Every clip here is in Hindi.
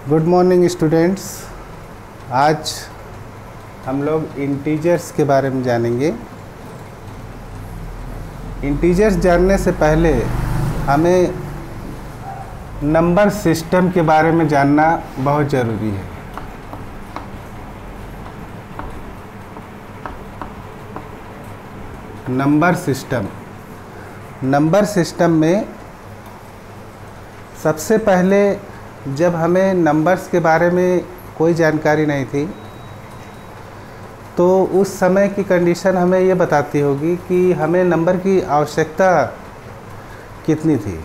Good morning students. आज हम लोग इंटीजर्स के बारे में जानेंगे। इंटीजर्स जानने से पहले हमें नंबर सिस्टम के बारे में जानना बहुत ज़रूरी है। नंबर सिस्टम में सबसे पहले जब हमें नंबर्स के बारे में कोई जानकारी नहीं थी तो उस समय की कंडीशन हमें ये बताती होगी कि हमें नंबर की आवश्यकता कितनी थी।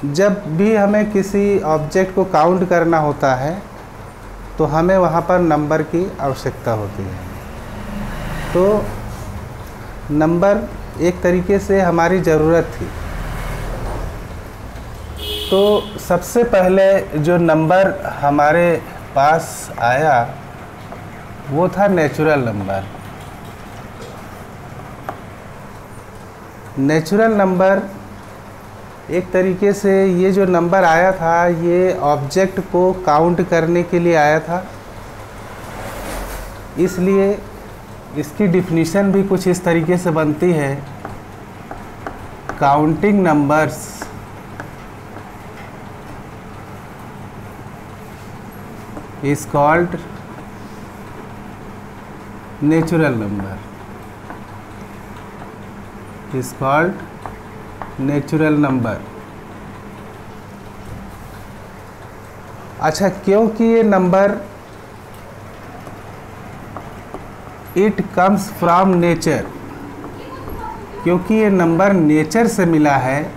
जब भी हमें किसी ऑब्जेक्ट को काउंट करना होता है तो हमें वहाँ पर नंबर की आवश्यकता होती है। तो नंबर एक तरीके से हमारी ज़रूरत थी। तो सबसे पहले जो नंबर हमारे पास आया वो था नेचुरल नंबर। नेचुरल नंबर एक तरीके से ये जो नंबर आया था ये ऑब्जेक्ट को काउंट करने के लिए आया था, इसलिए इसकी डिफिनीशन भी कुछ इस तरीके से बनती है। Counting numbers is called natural number, is called natural number। अच्छा, क्योंकि ये number it comes from nature, क्योंकि ये नंबर नेचर से मिला है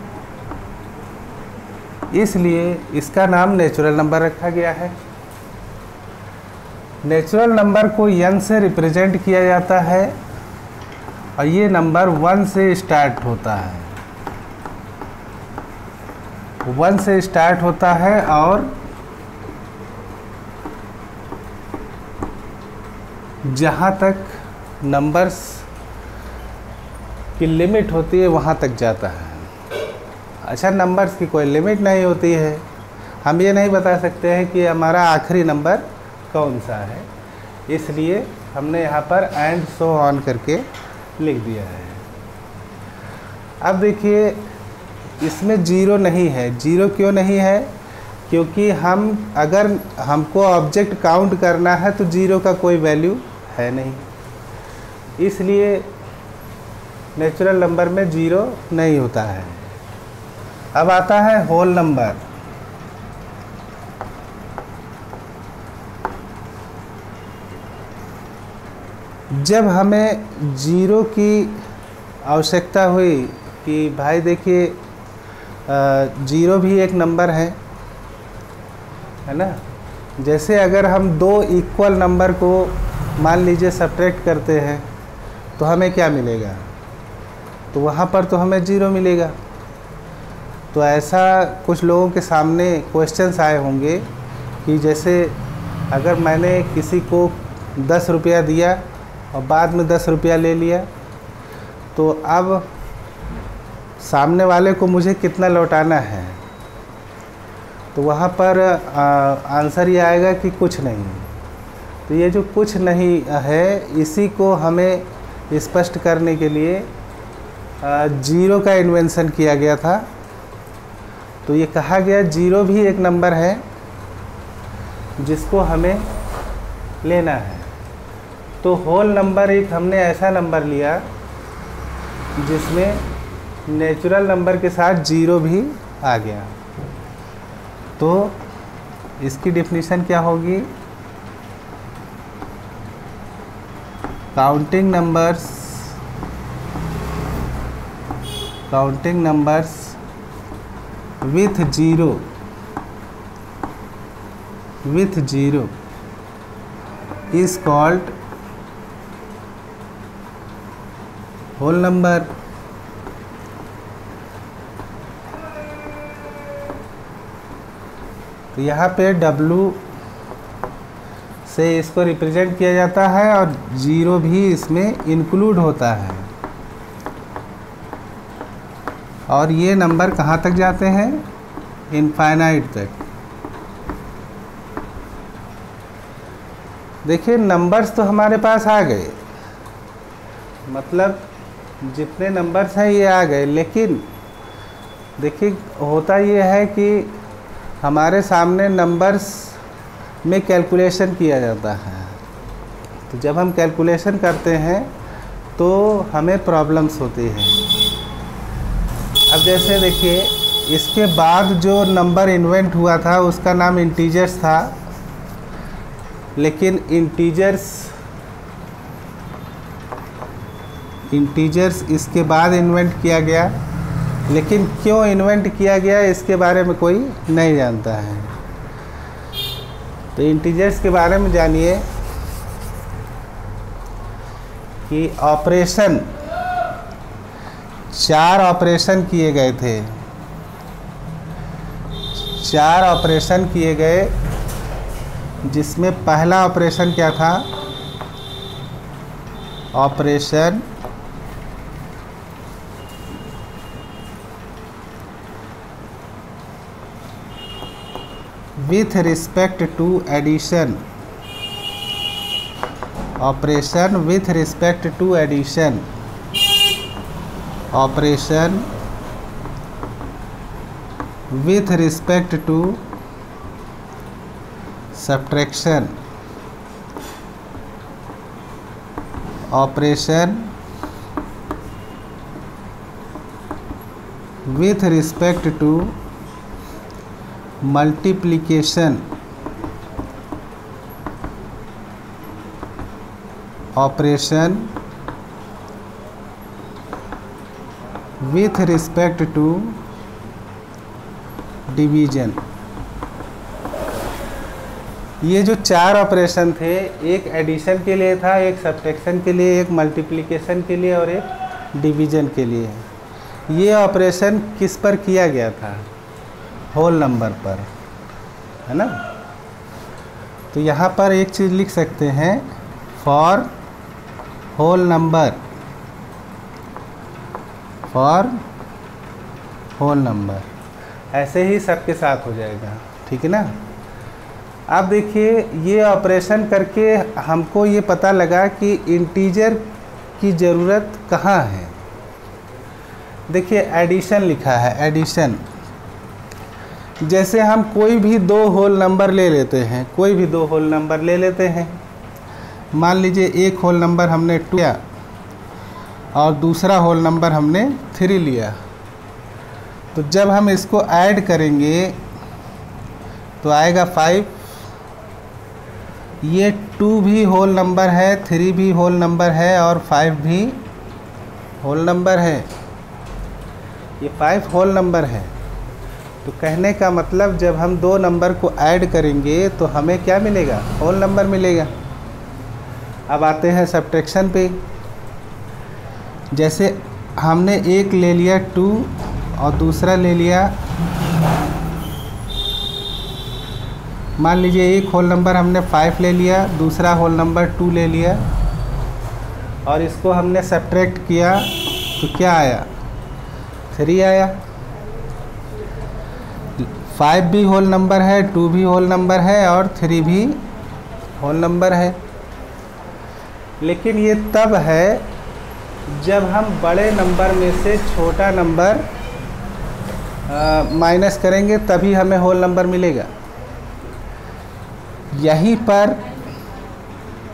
इसलिए इसका नाम नेचुरल नंबर रखा गया है। नेचुरल नंबर को n से रिप्रेजेंट किया जाता है और ये नंबर 1 से स्टार्ट होता है। 1 से स्टार्ट होता है और जहाँ तक नंबर्स की लिमिट होती है वहाँ तक जाता है। अच्छा, नंबर्स की कोई लिमिट नहीं होती है। हम ये नहीं बता सकते हैं कि हमारा आखिरी नंबर कौन सा है, इसलिए हमने यहाँ पर एंड सो ऑन करके लिख दिया है। अब देखिए, इसमें ज़ीरो नहीं है। ज़ीरो क्यों नहीं है? क्योंकि अगर हमको ऑब्जेक्ट काउंट करना है तो ज़ीरो का कोई वैल्यू है नहीं, इसलिए नेचुरल नंबर में ज़ीरो नहीं होता है। अब आता है होल नंबर। जब हमें ज़ीरो की आवश्यकता हुई कि भाई देखिए ज़ीरो भी एक नंबर है ना। जैसे अगर हम दो इक्वल नंबर को मान लीजिए सब्ट्रैक्ट करते हैं तो हमें क्या मिलेगा? तो वहाँ पर तो हमें ज़ीरो मिलेगा। तो ऐसा कुछ लोगों के सामने क्वेश्चंस आए होंगे कि जैसे अगर मैंने किसी को 10 रुपया दिया और बाद में 10 रुपया ले लिया तो अब सामने वाले को मुझे कितना लौटाना है? तो वहाँ पर आंसर ये आएगा कि कुछ नहीं। तो ये जो कुछ नहीं है इसी को हमें स्पष्ट करने के लिए ज़ीरो का इन्वेंशन किया गया था। तो ये कहा गया ज़ीरो भी एक नंबर है जिसको हमें लेना है। तो होल नंबर एक हमने ऐसा नंबर लिया जिसमें नेचुरल नंबर के साथ ज़ीरो भी आ गया। तो इसकी डिफिनीशन क्या होगी? Counting numbers with zero is called whole number. तो यहाँ पे W से इसको रिप्रेजेंट किया जाता है और ज़ीरो भी इसमें इंक्लूड होता है। और ये नंबर कहाँ तक जाते हैं? इनफाइनाइट तक। देखिए नंबर्स तो हमारे पास आ गए, मतलब जितने नंबर्स हैं ये आ गए, लेकिन देखिए होता ये है कि हमारे सामने नंबर्स में कैलकुलेशन किया जाता है। तो जब हम कैलकुलेशन करते हैं तो हमें प्रॉब्लम्स होती हैं। अब जैसे देखिए इसके बाद जो नंबर इन्वेंट हुआ था उसका नाम इंटीजर्स था, लेकिन इंटीजर्स इसके बाद इन्वेंट किया गया, लेकिन क्यों इन्वेंट किया गया इसके बारे में कोई नहीं जानता है। तो इंटीजर्स के बारे में जानिए कि ऑपरेशन 4 ऑपरेशन किए गए थे। 4 ऑपरेशन किए गए, जिसमें पहला ऑपरेशन क्या था? Operation with respect to addition, operation with respect to addition, operation with respect to subtraction, operation with respect to multiplication, operation with respect to division। ये जो 4 ऑपरेशन थे, एक एडिशन के लिए था, एक सब्ट्रैक्शन के लिए, एक मल्टीप्लिकेशन के लिए और एक डिवीजन के लिए। ये ऑपरेशन किस पर किया गया था? होल नंबर पर, है ना। तो यहाँ पर एक चीज़ लिख सकते हैं, for whole number, for whole number. ऐसे ही सबके साथ हो जाएगा, ठीक है ना। अब देखिए ये ऑपरेशन करके हमको ये पता लगा कि इंटीजर की ज़रूरत कहाँ है। देखिए एडिशन लिखा है, एडिशन। जैसे हम कोई भी 2 होल नंबर ले लेते हैं, कोई भी 2 होल नंबर ले लेते हैं। मान लीजिए एक होल नंबर हमने 2 लिया और दूसरा होल नंबर हमने 3 लिया। तो जब हम इसको ऐड करेंगे तो आएगा 5। ये 2 भी होल नंबर है, 3 भी होल नंबर है और 5 भी होल नंबर है। ये 5 होल नंबर है। तो कहने का मतलब जब हम 2 नंबर को ऐड करेंगे तो हमें क्या मिलेगा? होल नंबर मिलेगा। अब आते हैं सब्ट्रैक्शन पे। जैसे हमने एक ले लिया 2 और दूसरा ले लिया, मान लीजिए एक होल नंबर हमने 5 ले लिया, दूसरा होल नंबर 2 ले लिया और इसको हमने सब्ट्रैक्ट किया तो क्या आया? 3 आया। 5 भी होल नंबर है, 2 भी होल नंबर है और 3 भी होल नंबर है। लेकिन ये तब है जब हम बड़े नंबर में से छोटा नंबर माइनस करेंगे, तभी हमें होल नंबर मिलेगा। यहीं पर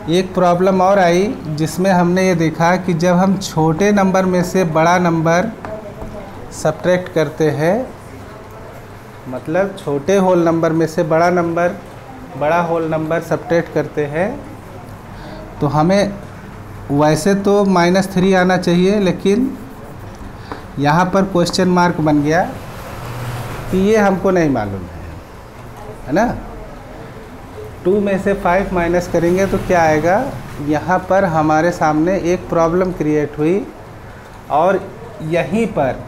एक प्रॉब्लम और आई, जिसमें हमने ये देखा कि जब हम छोटे नंबर में से बड़ा नंबर सब्ट्रैक्ट करते हैं, मतलब छोटे होल नंबर में से बड़ा होल नंबर सब्ट्रैक्ट करते हैं, तो हमें वैसे तो -3 आना चाहिए, लेकिन यहाँ पर क्वेश्चन मार्क बन गया कि ये हमको नहीं मालूम है ना। 2 में से 5 माइनस करेंगे तो क्या आएगा? यहाँ पर हमारे सामने एक प्रॉब्लम क्रिएट हुई और यहीं पर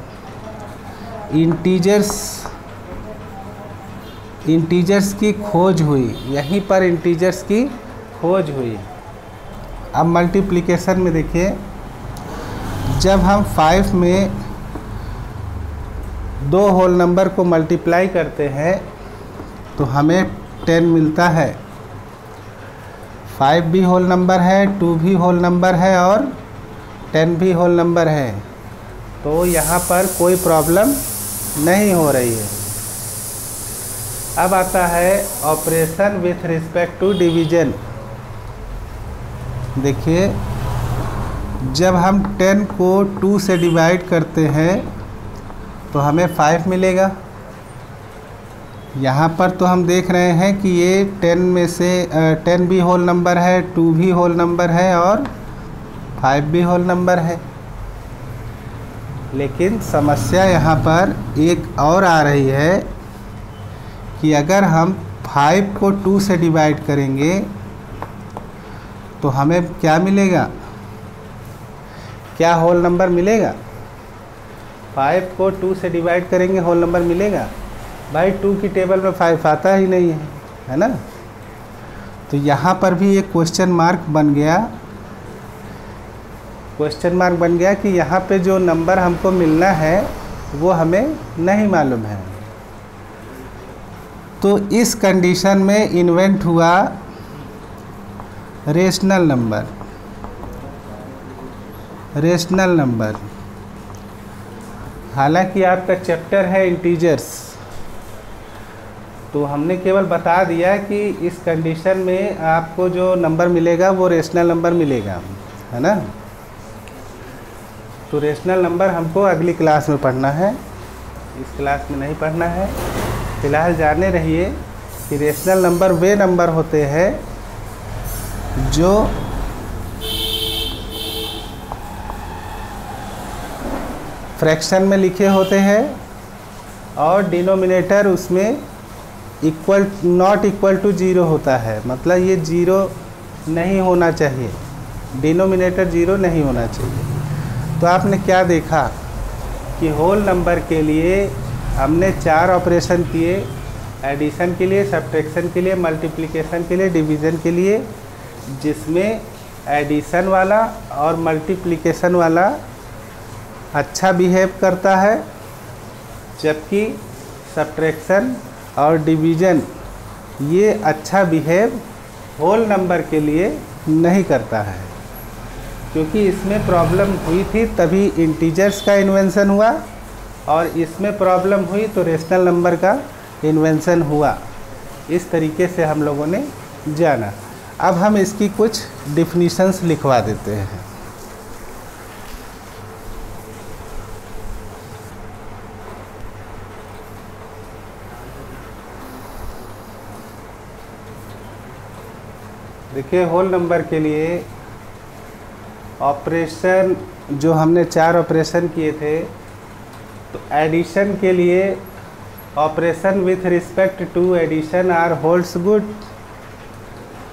इंटीजर्स की खोज हुई। यहीं पर इंटीजर्स की खोज हुई। अब मल्टीप्लिकेशन में देखिए, जब हम 5 में 2 होल नंबर को मल्टीप्लाई करते हैं तो हमें 10 मिलता है। 5 भी होल नंबर है, 2 भी होल नंबर है और 10 भी होल नंबर है, तो यहाँ पर कोई प्रॉब्लम नहीं हो रही है। अब आता है operation with respect to division. देखिए, जब हम 10 को 2 से डिवाइड करते हैं तो हमें 5 मिलेगा। यहाँ पर तो हम देख रहे हैं कि ये 10 में से 10 भी होल नंबर है, 2 भी होल नंबर है और 5 भी होल नंबर है। लेकिन समस्या यहाँ पर एक और आ रही है कि अगर हम 5 को 2 से डिवाइड करेंगे तो हमें क्या मिलेगा? क्या होल नंबर मिलेगा? 5 को 2 से डिवाइड करेंगे, होल नंबर मिलेगा? भाई 2 की टेबल में 5 आता ही नहीं है ना? तो यहाँ पर भी एक क्वेश्चन मार्क बन गया। क्वेश्चन मार्क बन गया कि यहाँ पे जो नंबर हमको मिलना है वो हमें नहीं मालूम है। तो इस कंडीशन में इन्वेंट हुआ रेशनल नंबर। रेशनल नंबर, हालांकि आपका चैप्टर है इंटीजर्स, तो हमने केवल बता दिया कि इस कंडीशन में आपको जो नंबर मिलेगा वो रेशनल नंबर मिलेगा, है ना? तो रेशनल नंबर हमको अगली क्लास में पढ़ना है, इस क्लास में नहीं पढ़ना है। फिलहाल जाने रहिए कि रेशनल नंबर वे नंबर होते हैं जो फ्रैक्शन में लिखे होते हैं और डिनोमिनेटर उसमें नॉट इक्वल टू 0 होता है। मतलब ये 0 नहीं होना चाहिए, डिनोमिनेटर 0 नहीं होना चाहिए। तो आपने क्या देखा कि होल नंबर के लिए हमने 4 ऑपरेशन किए, एडिशन के लिए, सब्ट्रैक्शन के लिए, मल्टीप्लिकेशन के लिए, डिवीज़न के लिए, जिसमें एडिशन वाला और मल्टीप्लिकेशन वाला अच्छा बिहेव करता है, जबकि सब्ट्रैक्शन और डिवीज़न ये अच्छा बिहेव होल नंबर के लिए नहीं करता है। क्योंकि इसमें प्रॉब्लम हुई थी तभी इंटीजर्स का इन्वेंशन हुआ, और इसमें प्रॉब्लम हुई तो रेशनल नंबर का इन्वेंशन हुआ। इस तरीके से हम लोगों ने जाना। अब हम इसकी कुछ डिफिनीशंस लिखवा देते हैं। देखिए, होल नंबर के लिए ऑपरेशन जो हमने 4 ऑपरेशन किए थे, तो एडिशन के लिए operation with respect to addition are holds good,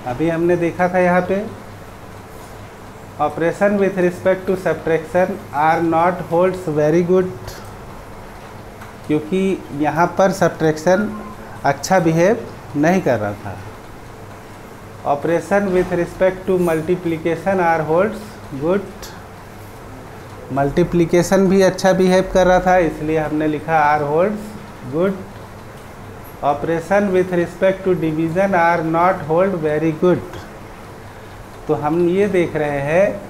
अभी हमने देखा था यहाँ पे। Operation with respect to subtraction are not holds very good, क्योंकि यहाँ पर सब्ट्रैक्शन अच्छा बिहेव नहीं कर रहा था। Operation with respect to multiplication are holds good, multiplication भी अच्छा बिहेव कर रहा था, इसलिए हमने लिखा are holds good. Operation with respect to division are not hold very good. तो हम ये देख रहे हैं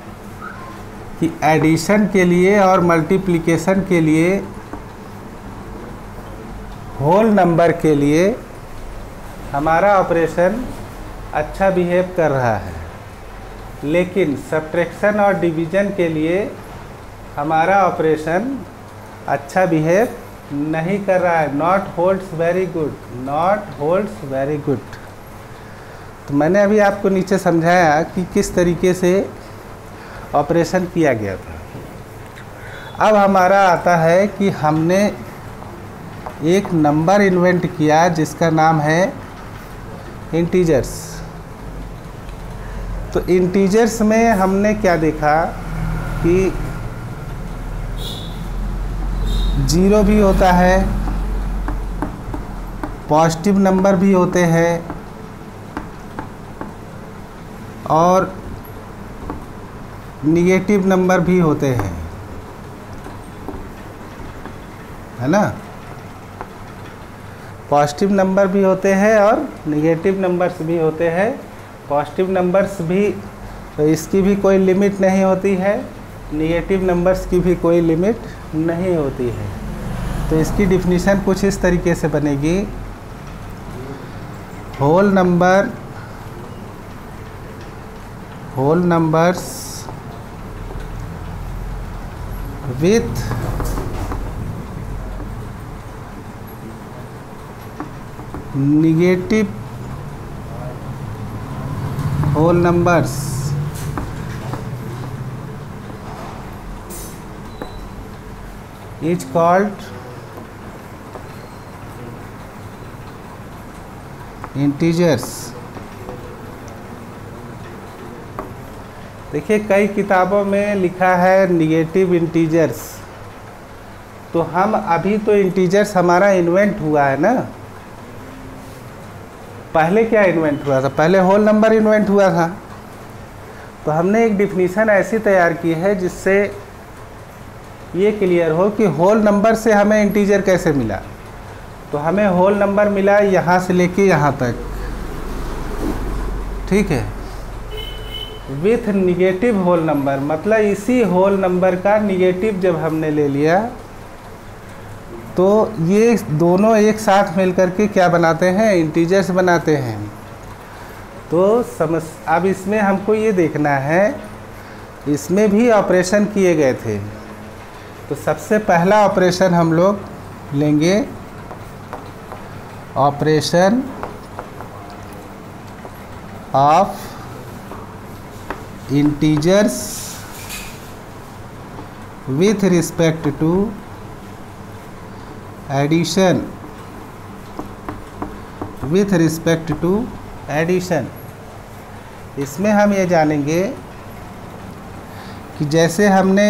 कि एडिशन के लिए और मल्टीप्लिकेशन के लिए, होल नंबर के लिए हमारा ऑपरेशन अच्छा बिहेव कर रहा है, लेकिन सब्ट्रैक्शन और डिवीज़न के लिए हमारा ऑपरेशन अच्छा बिहेव नहीं कर रहा है। Not holds very good, not holds very good. तो मैंने अभी आपको नीचे समझाया कि किस तरीके से ऑपरेशन किया गया था। अब हमारा आता है कि हमने एक नंबर इन्वेंट किया जिसका नाम है इंटीजर्स। तो इंटीजर्स में हमने क्या देखा कि 0 भी होता है, पॉजिटिव नंबर भी होते हैं और निगेटिव नंबर भी होते हैं, है ना? पॉजिटिव नंबर भी होते हैं और निगेटिव नंबर्स भी होते हैं। पॉजिटिव नंबर्स भी, तो इसकी भी कोई लिमिट नहीं होती है, नेगेटिव नंबर्स की भी कोई लिमिट नहीं होती है। तो इसकी डिफिनीशन कुछ इस तरीके से बनेगी, whole numbers with negative whole numbers is called integers। देखिए कई किताबों में लिखा है निगेटिव इंटीजर्स, तो हम अभी तो इंटीजर्स हमारा इन्वेंट हुआ है ना। पहले क्या इन्वेंट हुआ था? पहले होल नंबर इन्वेंट हुआ था। तो हमने एक डिफिनीशन ऐसी तैयार की है जिससे ये क्लियर हो कि होल नंबर से हमें इंटीजर कैसे मिला। तो हमें होल नंबर मिला यहाँ से लेके यहाँ तक, ठीक है, विथ निगेटिव होल नंबर, मतलब इसी होल नंबर का निगेटिव जब हमने ले लिया तो ये दोनों एक साथ मिलकर के क्या बनाते हैं? इंटीजर्स बनाते हैं। तो अब इसमें हमको ये देखना है, इसमें भी ऑपरेशन किए गए थे। तो सबसे पहला ऑपरेशन हम लोग लेंगे, operation of integers with respect to addition, with respect to addition. इसमें हम ये जानेंगे कि जैसे हमने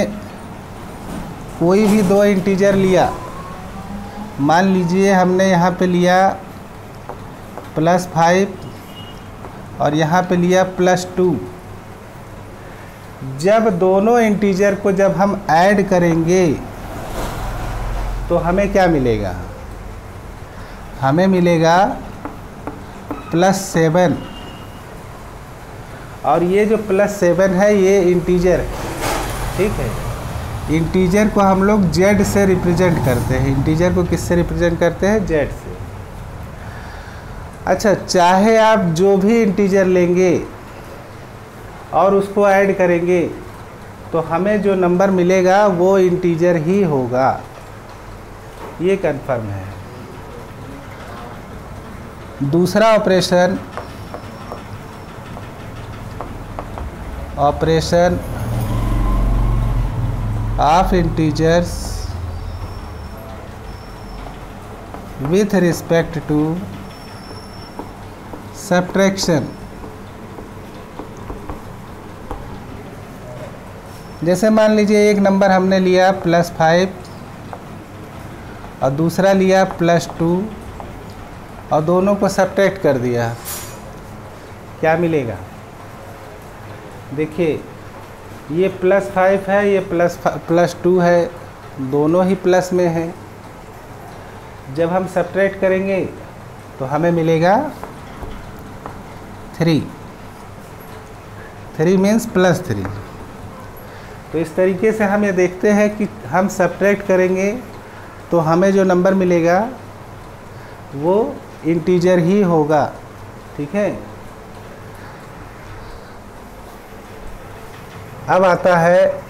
कोई भी दो इंटीजर लिया, मान लीजिए हमने यहाँ पे लिया +5 और यहाँ पे लिया +2। जब दोनों इंटीजर को जब हम ऐड करेंगे तो हमें क्या मिलेगा? हमें मिलेगा +7, और ये जो +7 है ये इंटीजर है, ठीक है। इंटीजर को हम लोग z से रिप्रेजेंट करते हैं। इंटीजर को किससे रिप्रेजेंट करते हैं? z से। अच्छा, चाहे आप जो भी इंटीजर लेंगे और उसको ऐड करेंगे तो हमें जो नंबर मिलेगा वो इंटीजर ही होगा, ये कंफर्म है। दूसरा operation, operation of integers with respect to subtraction. जैसे मान लीजिए एक नंबर हमने लिया +5 और दूसरा लिया +2 और दोनों को सब्ट्रैक्ट कर दिया, क्या मिलेगा? देखिए ये +5 है, ये +2 है, दोनों ही प्लस में हैं। जब हम सब्ट्रैक्ट करेंगे तो हमें मिलेगा 3 मीन्स +3। तो इस तरीके से हम ये देखते हैं कि हम सब्ट्रैक्ट करेंगे तो हमें जो नंबर मिलेगा वो इंटीजर ही होगा, ठीक है। अब आता है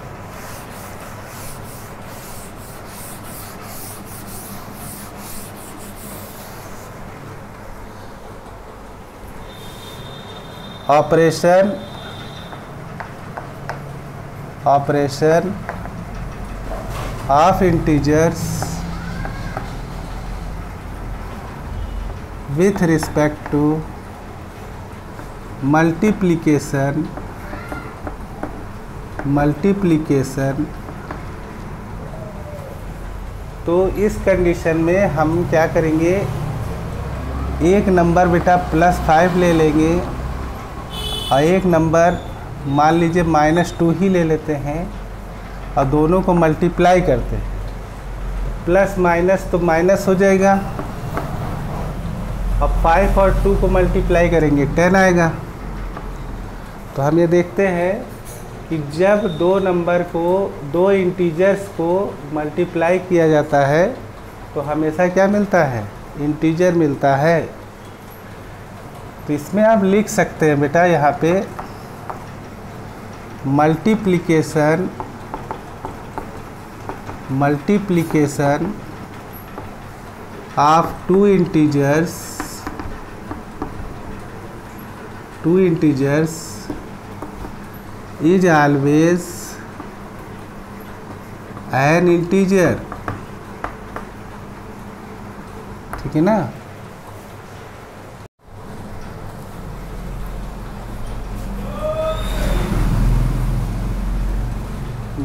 operation of integers with respect to multiplication तो इस कंडीशन में हम क्या करेंगे, एक नंबर बेटा +5 ले लेंगे और एक नंबर मान लीजिए -2 ही ले लेते हैं और दोनों को मल्टीप्लाई करते हैं। प्लस माइनस तो माइनस हो जाएगा और 5 और 2 को मल्टीप्लाई करेंगे 10 आएगा। तो हम ये देखते हैं कि जब दो नंबर को, दो इंटीजर्स को मल्टीप्लाई किया जाता है तो हमेशा क्या मिलता है? इंटीजर मिलता है। तो इसमें आप लिख सकते हैं बेटा यहाँ पे multiplication of two integers is always an integer. ठीक है ना?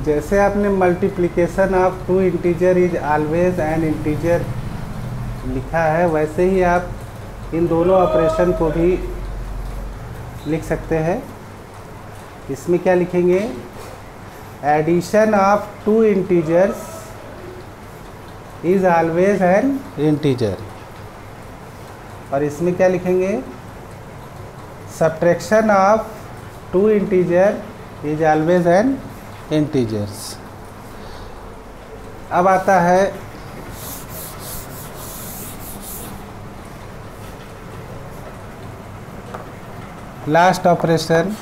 जैसे आपने multiplication of two integer is always an integer लिखा है, वैसे ही आप इन दोनों ऑपरेशन को भी लिख सकते हैं। इसमें क्या लिखेंगे? Addition of two integers is always an integer. और इसमें क्या लिखेंगे? Subtraction of two integer is always an integers. अब आता है last operation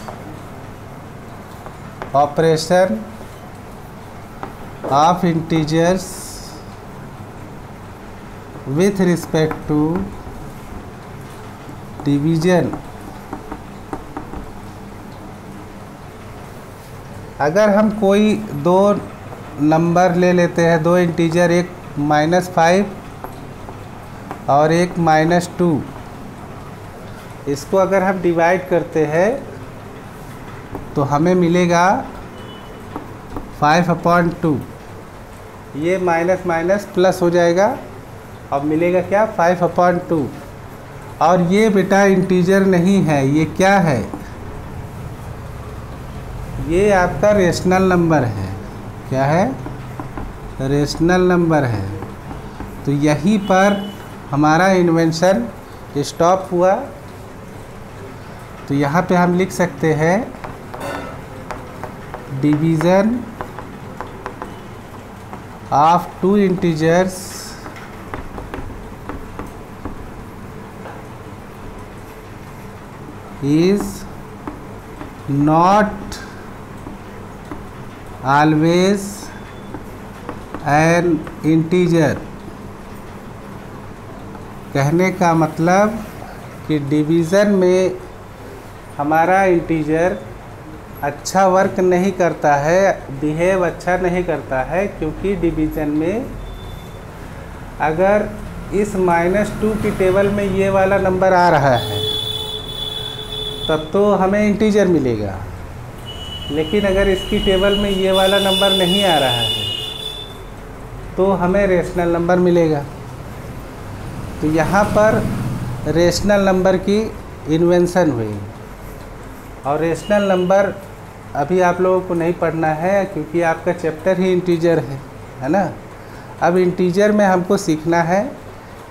of integers with respect to division. अगर हम कोई दो नंबर ले लेते हैं, दो इंटीजर, एक -5 और एक -2, इसको अगर हम डिवाइड करते हैं तो हमें मिलेगा 5/2। ये माइनस माइनस प्लस हो जाएगा और मिलेगा क्या? 5/2। और ये बेटा इंटीजर नहीं है, ये क्या है? ये आपका रेशनल नंबर है। क्या है? रेशनल नंबर है। तो यहीं पर हमारा इन्वेंशन स्टॉप हुआ। तो यहाँ पे हम लिख सकते हैं division of two integers is not always an integer. कहने का मतलब कि डिवीज़न में हमारा इंटीजर अच्छा वर्क नहीं करता है, बिहेव अच्छा नहीं करता है, क्योंकि डिवीज़न में अगर इस -2 की टेबल में ये वाला नंबर आ रहा है तब तो हमें इंटीजर मिलेगा, लेकिन अगर इसकी टेबल में ये वाला नंबर नहीं आ रहा है तो हमें रेशनल नंबर मिलेगा। तो यहाँ पर रेशनल नंबर की इन्वेंशन हुई। और रेशनल नंबर अभी आप लोगों को नहीं पढ़ना है, क्योंकि आपका चैप्टर ही इंटीजर है ना। अब इंटीजर में हमको सीखना है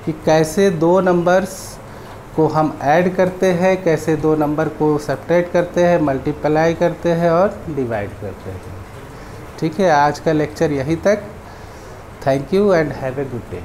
कि कैसे दो नंबर्स को हम ऐड करते हैं, कैसे दो नंबर को सब्ट्रैक्ट करते हैं, मल्टीप्लाई करते हैं और डिवाइड करते हैं। ठीक है, आज का लेक्चर यहीं तक। Thank you and have a good day.